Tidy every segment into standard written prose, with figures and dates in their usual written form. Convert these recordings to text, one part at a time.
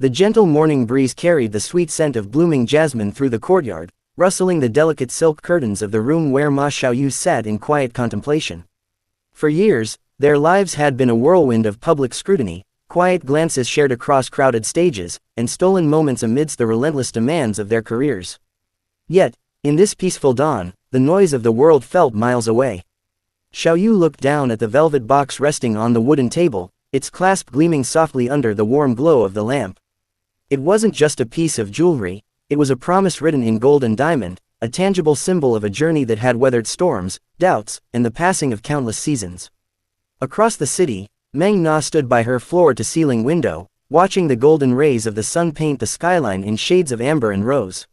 The gentle morning breeze carried the sweet scent of blooming jasmine through the courtyard, rustling the delicate silk curtains of the room where Ma Xiaoyu sat in quiet contemplation. For years, their lives had been a whirlwind of public scrutiny, quiet glances shared across crowded stages, and stolen moments amidst the relentless demands of their careers. Yet, in this peaceful dawn, the noise of the world felt miles away. Xiaoyu looked down at the velvet box resting on the wooden table, its clasp gleaming softly under the warm glow of the lamp. It wasn't just a piece of jewelry, it was a promise written in gold and diamond, a tangible symbol of a journey that had weathered storms, doubts, and the passing of countless seasons. Across the city, Meng stood by her floor-to-ceiling window, watching the golden rays of the sun paint the skyline in shades of amber and rose.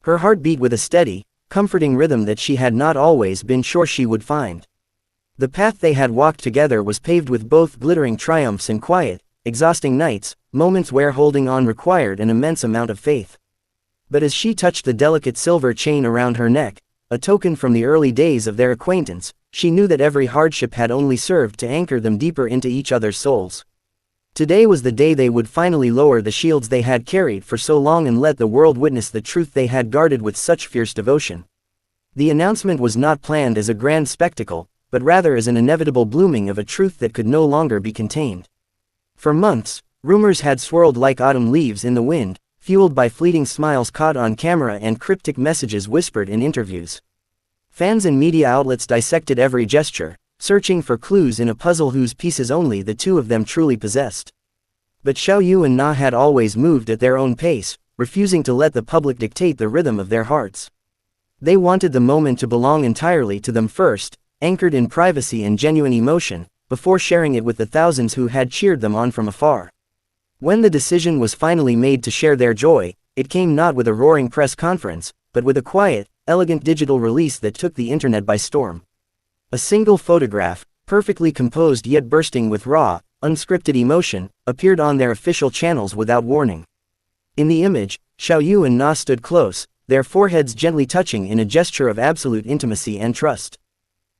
Her heart beat with a steady, comforting rhythm that she had not always been sure she would find. The path they had walked together was paved with both glittering triumphs and quiet, exhausting nights, moments where holding on required an immense amount of faith. But as she touched the delicate silver chain around her neck, a token from the early days of their acquaintance, she knew that every hardship had only served to anchor them deeper into each other's souls. Today was the day they would finally lower the shields they had carried for so long and let the world witness the truth they had guarded with such fierce devotion. The announcement was not planned as a grand spectacle, but rather as an inevitable blooming of a truth that could no longer be contained. For months, rumors had swirled like autumn leaves in the wind, fueled by fleeting smiles caught on camera and cryptic messages whispered in interviews. Fans and media outlets dissected every gesture, searching for clues in a puzzle whose pieces only the two of them truly possessed. But Xiaoyu and Na had always moved at their own pace, refusing to let the public dictate the rhythm of their hearts. They wanted the moment to belong entirely to them first, anchored in privacy and genuine emotion, before sharing it with the thousands who had cheered them on from afar. When the decision was finally made to share their joy, it came not with a roaring press conference, but with a quiet, elegant digital release that took the internet by storm. A single photograph, perfectly composed yet bursting with raw, unscripted emotion, appeared on their official channels without warning. In the image, Xiaoyu and Na stood close, their foreheads gently touching in a gesture of absolute intimacy and trust.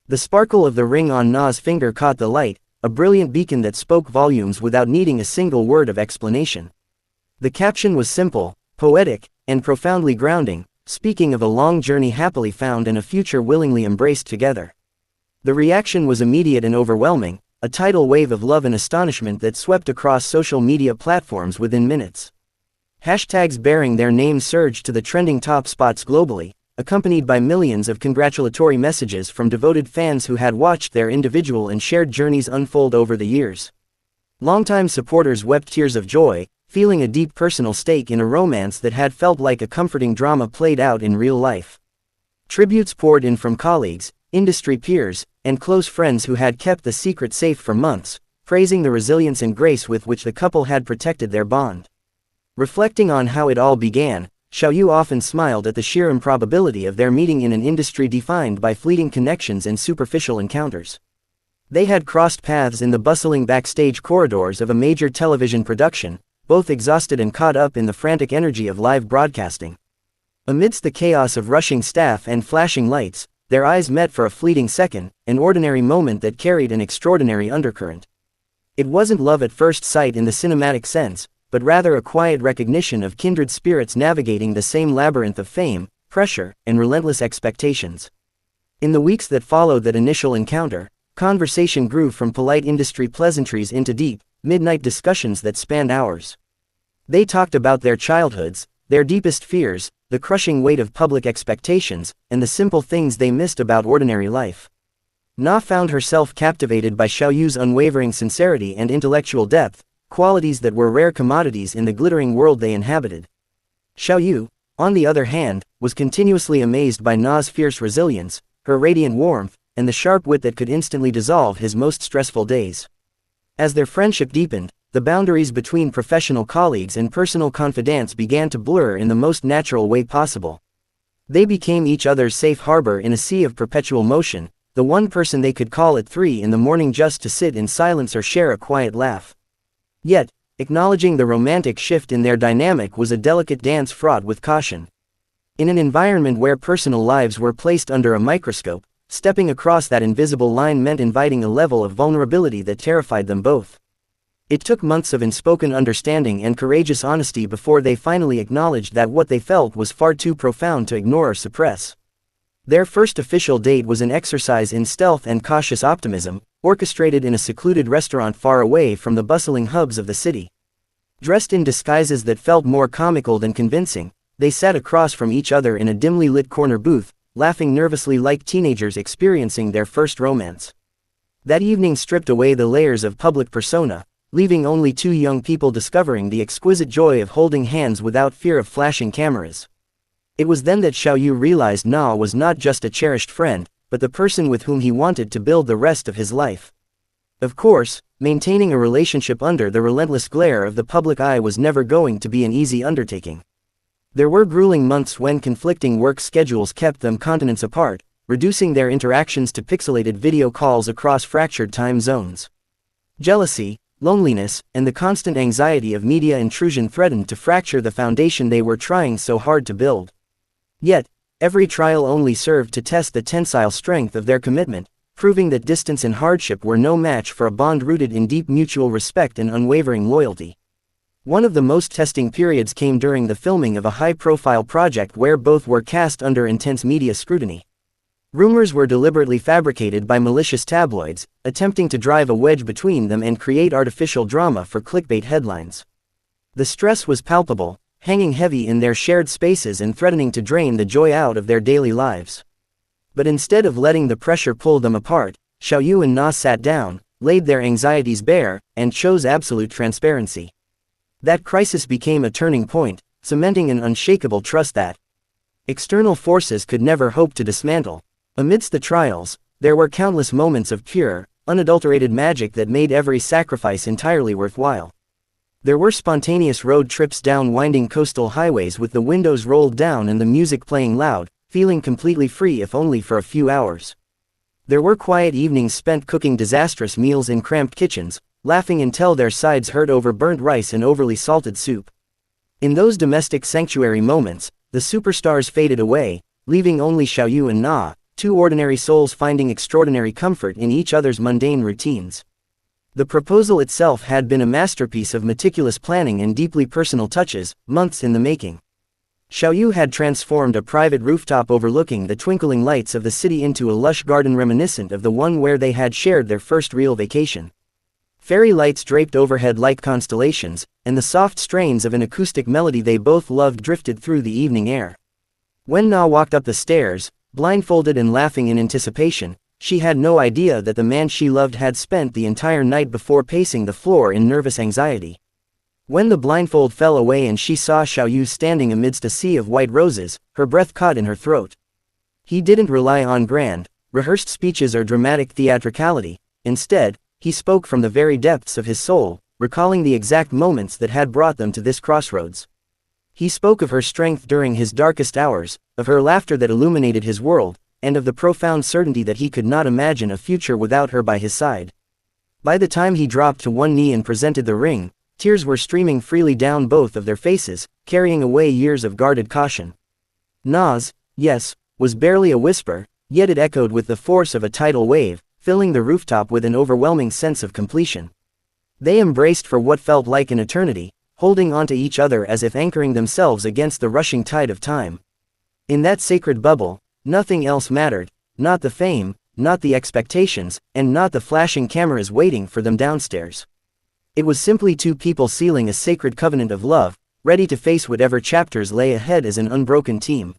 The sparkle of the ring on Na's finger caught the light, a brilliant beacon that spoke volumes without needing a single word of explanation. The caption was simple, poetic, and profoundly grounding, speaking of a long journey happily found and a future willingly embraced together. The reaction was immediate and overwhelming, a tidal wave of love and astonishment that swept across social media platforms within minutes. Hashtags bearing their names surged to the trending top spots globally, accompanied by millions of congratulatory messages from devoted fans who had watched their individual and shared journeys unfold over the years. Longtime supporters wept tears of joy, feeling a deep personal stake in a romance that had felt like a comforting drama played out in real life. Tributes poured in from colleagues, industry peers, and close friends who had kept the secret safe for months, praising the resilience and grace with which the couple had protected their bond. Reflecting on how it all began, Xiaoyu often smiled at the sheer improbability of their meeting in an industry defined by fleeting connections and superficial encounters. They had crossed paths in the bustling backstage corridors of a major television production, both exhausted and caught up in the frantic energy of live broadcasting. Amidst the chaos of rushing staff and flashing lights, their eyes met for a fleeting second, an ordinary moment that carried an extraordinary undercurrent. It wasn't love at first sight in the cinematic sense, but rather a quiet recognition of kindred spirits navigating the same labyrinth of fame, pressure, and relentless expectations. In the weeks that followed that initial encounter, conversation grew from polite industry pleasantries into deep, midnight discussions that spanned hours. They talked about their childhoods, their deepest fears, the crushing weight of public expectations, and the simple things they missed about ordinary life. Na found herself captivated by Xiaoyu's unwavering sincerity and intellectual depth, qualities that were rare commodities in the glittering world they inhabited. Xiaoyu, on the other hand, was continuously amazed by Na's fierce resilience, her radiant warmth, and the sharp wit that could instantly dissolve his most stressful days. As their friendship deepened, the boundaries between professional colleagues and personal confidants began to blur in the most natural way possible. They became each other's safe harbor in a sea of perpetual motion, the one person they could call at 3 in the morning just to sit in silence or share a quiet laugh. Yet, acknowledging the romantic shift in their dynamic was a delicate dance fraught with caution. In an environment where personal lives were placed under a microscope, stepping across that invisible line meant inviting a level of vulnerability that terrified them both. It took months of unspoken understanding and courageous honesty before they finally acknowledged that what they felt was far too profound to ignore or suppress. Their first official date was an exercise in stealth and cautious optimism, orchestrated in a secluded restaurant far away from the bustling hubs of the city. Dressed in disguises that felt more comical than convincing, they sat across from each other in a dimly lit corner booth, laughing nervously like teenagers experiencing their first romance. That evening stripped away the layers of public persona, leaving only two young people discovering the exquisite joy of holding hands without fear of flashing cameras. It was then that Xiaoyu realized Na was not just a cherished friend, but the person with whom he wanted to build the rest of his life. Of course, maintaining a relationship under the relentless glare of the public eye was never going to be an easy undertaking. There were grueling months when conflicting work schedules kept them continents apart, reducing their interactions to pixelated video calls across fractured time zones. Jealousy, loneliness, and the constant anxiety of media intrusion threatened to fracture the foundation they were trying so hard to build. Yet, every trial only served to test the tensile strength of their commitment, proving that distance and hardship were no match for a bond rooted in deep mutual respect and unwavering loyalty. One of the most testing periods came during the filming of a high-profile project where both were cast under intense media scrutiny. Rumors were deliberately fabricated by malicious tabloids, attempting to drive a wedge between them and create artificial drama for clickbait headlines. The stress was palpable, hanging heavy in their shared spaces and threatening to drain the joy out of their daily lives. But instead of letting the pressure pull them apart, Xiaoyu and Na sat down, laid their anxieties bare, and chose absolute transparency. That crisis became a turning point, cementing an unshakable trust that external forces could never hope to dismantle. Amidst the trials, there were countless moments of pure, unadulterated magic that made every sacrifice entirely worthwhile. There were spontaneous road trips down winding coastal highways with the windows rolled down and the music playing loud, feeling completely free if only for a few hours. There were quiet evenings spent cooking disastrous meals in cramped kitchens, laughing until their sides hurt over burnt rice and overly salted soup. In those domestic sanctuary moments, the superstars faded away, leaving only Xiaoyu and Na, two ordinary souls finding extraordinary comfort in each other's mundane routines. The proposal itself had been a masterpiece of meticulous planning and deeply personal touches, months in the making. Xiaoyu had transformed a private rooftop overlooking the twinkling lights of the city into a lush garden reminiscent of the one where they had shared their first real vacation. Fairy lights draped overhead like constellations, and the soft strains of an acoustic melody they both loved drifted through the evening air. When Na walked up the stairs, blindfolded and laughing in anticipation, she had no idea that the man she loved had spent the entire night before pacing the floor in nervous anxiety. When the blindfold fell away and she saw Xiaoyu standing amidst a sea of white roses, her breath caught in her throat. He didn't rely on grand, rehearsed speeches or dramatic theatricality. Instead, he spoke from the very depths of his soul, recalling the exact moments that had brought them to this crossroads. He spoke of her strength during his darkest hours, of her laughter that illuminated his world, and of the profound certainty that he could not imagine a future without her by his side. By the time he dropped to one knee and presented the ring, tears were streaming freely down both of their faces, carrying away years of guarded caution. Na's yes was barely a whisper, yet it echoed with the force of a tidal wave, filling the rooftop with an overwhelming sense of completion. They embraced for what felt like an eternity, holding onto each other as if anchoring themselves against the rushing tide of time. In that sacred bubble, nothing else mattered, not the fame, not the expectations, and not the flashing cameras waiting for them downstairs. It was simply two people sealing a sacred covenant of love, ready to face whatever chapters lay ahead as an unbroken team.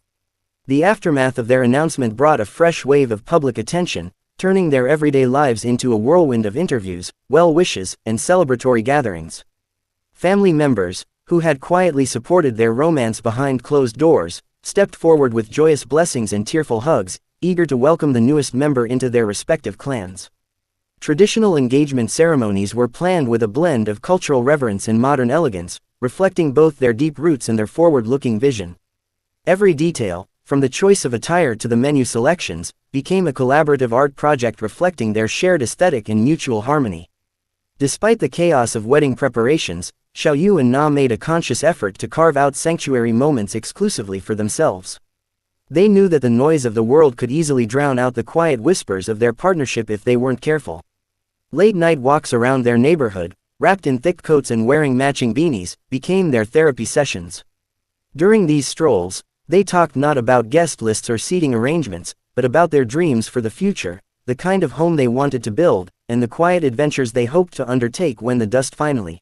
The aftermath of their announcement brought a fresh wave of public attention, turning their everyday lives into a whirlwind of interviews, well wishes, and celebratory gatherings. Family members, who had quietly supported their romance behind closed doors, stepped forward with joyous blessings and tearful hugs, eager to welcome the newest member into their respective clans. Traditional engagement ceremonies were planned with a blend of cultural reverence and modern elegance, reflecting both their deep roots and their forward-looking vision. Every detail, from the choice of attire to the menu selections, became a collaborative art project reflecting their shared aesthetic and mutual harmony. Despite the chaos of wedding preparations, Xiaoyu and Na made a conscious effort to carve out sanctuary moments exclusively for themselves. They knew that the noise of the world could easily drown out the quiet whispers of their partnership if they weren't careful. Late-night walks around their neighborhood, wrapped in thick coats and wearing matching beanies, became their therapy sessions. During these strolls, they talked not about guest lists or seating arrangements, but about their dreams for the future, the kind of home they wanted to build, and the quiet adventures they hoped to undertake when the dust finally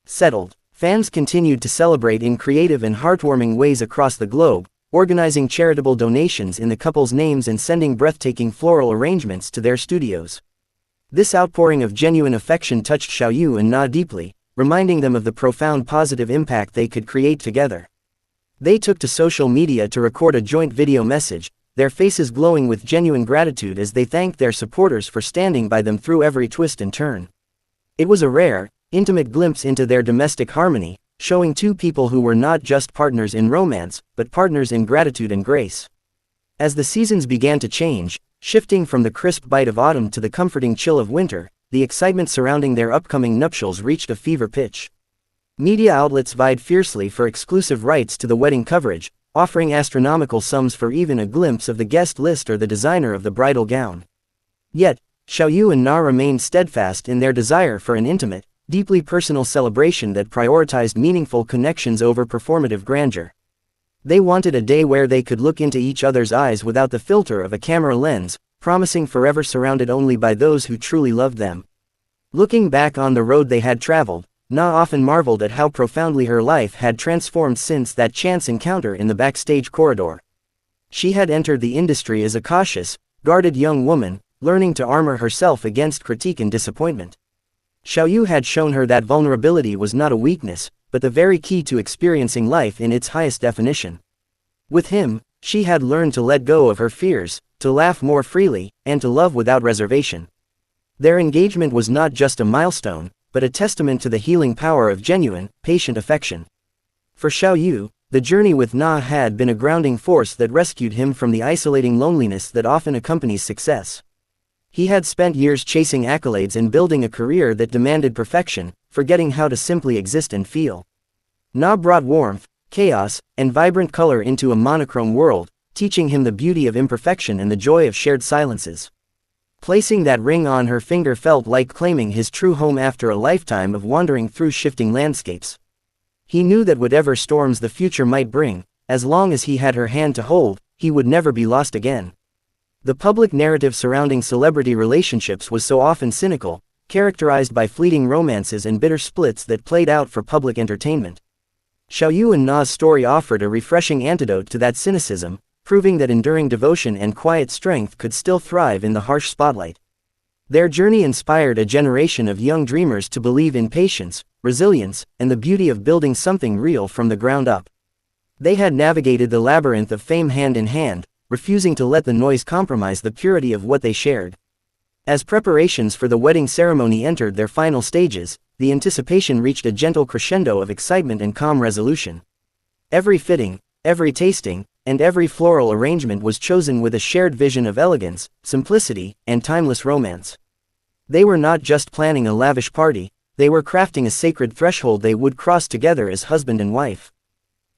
settled. Fans continued to celebrate in creative and heartwarming ways across the globe, organizing charitable donations in the couple's names and sending breathtaking floral arrangements to their studios. This outpouring of genuine affection touched Xiaoyu and Na deeply, reminding them of the profound positive impact they could create together. They took to social media to record a joint video message, their faces glowing with genuine gratitude as they thanked their supporters for standing by them through every twist and turn. It was a rare, intimate glimpse into their domestic harmony, showing two people who were not just partners in romance, but partners in gratitude and grace. As the seasons began to change, shifting from the crisp bite of autumn to the comforting chill of winter, the excitement surrounding their upcoming nuptials reached a fever pitch. Media outlets vied fiercely for exclusive rights to the wedding coverage, offering astronomical sums for even a glimpse of the guest list or the designer of the bridal gown. Yet, Xiaoyu and Na remained steadfast in their desire for an intimate, deeply personal celebration that prioritized meaningful connections over performative grandeur. They wanted a day where they could look into each other's eyes without the filter of a camera lens, promising forever surrounded only by those who truly loved them. Looking back on the road they had traveled, Na often marveled at how profoundly her life had transformed since that chance encounter in the backstage corridor. She had entered the industry as a cautious, guarded young woman, learning to armor herself against critique and disappointment. Xiaoyu had shown her that vulnerability was not a weakness, but the very key to experiencing life in its highest definition. With him, she had learned to let go of her fears, to laugh more freely, and to love without reservation. Their engagement was not just a milestone, but a testament to the healing power of genuine, patient affection. For Xiaoyu, the journey with Na had been a grounding force that rescued him from the isolating loneliness that often accompanies success. He had spent years chasing accolades and building a career that demanded perfection, forgetting how to simply exist and feel. Na brought warmth, chaos, and vibrant color into a monochrome world, teaching him the beauty of imperfection and the joy of shared silences. Placing that ring on her finger felt like claiming his true home after a lifetime of wandering through shifting landscapes. He knew that whatever storms the future might bring, as long as he had her hand to hold, he would never be lost again. The public narrative surrounding celebrity relationships was so often cynical, characterized by fleeting romances and bitter splits that played out for public entertainment. Xiaoyu and Na's story offered a refreshing antidote to that cynicism, proving that enduring devotion and quiet strength could still thrive in the harsh spotlight. Their journey inspired a generation of young dreamers to believe in patience, resilience, and the beauty of building something real from the ground up. They had navigated the labyrinth of fame hand in hand, refusing to let the noise compromise the purity of what they shared. As preparations for the wedding ceremony entered their final stages, the anticipation reached a gentle crescendo of excitement and calm resolution. Every fitting, every tasting, and every floral arrangement was chosen with a shared vision of elegance, simplicity, and timeless romance. They were not just planning a lavish party, they were crafting a sacred threshold they would cross together as husband and wife.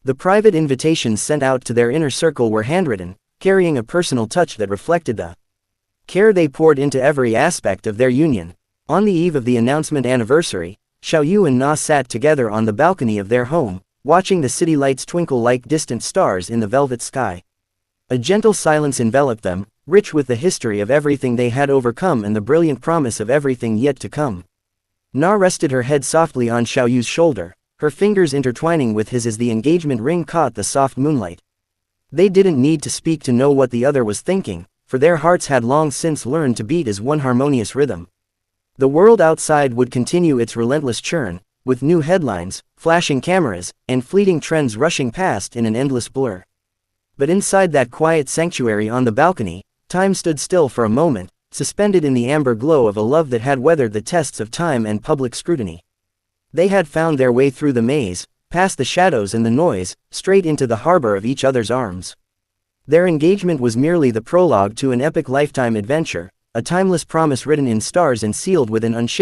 The private invitations sent out to their inner circle were handwritten, carrying a personal touch that reflected the care they poured into every aspect of their union. On the eve of the announcement anniversary, Xiaoyu and Na sat together on the balcony of their home, watching the city lights twinkle like distant stars in the velvet sky. A gentle silence enveloped them, rich with the history of everything they had overcome and the brilliant promise of everything yet to come. Na rested her head softly on Xiaoyu's shoulder, her fingers intertwining with his as the engagement ring caught the soft moonlight. They didn't need to speak to know what the other was thinking, for their hearts had long since learned to beat as one harmonious rhythm. The world outside would continue its relentless churn, with new headlines, flashing cameras, and fleeting trends rushing past in an endless blur. But inside that quiet sanctuary on the balcony, time stood still for a moment, suspended in the amber glow of a love that had weathered the tests of time and public scrutiny. They had found their way through the maze, past the shadows and the noise, straight into the harbor of each other's arms. Their engagement was merely the prologue to an epic lifetime adventure, a timeless promise written in stars and sealed with an unshakable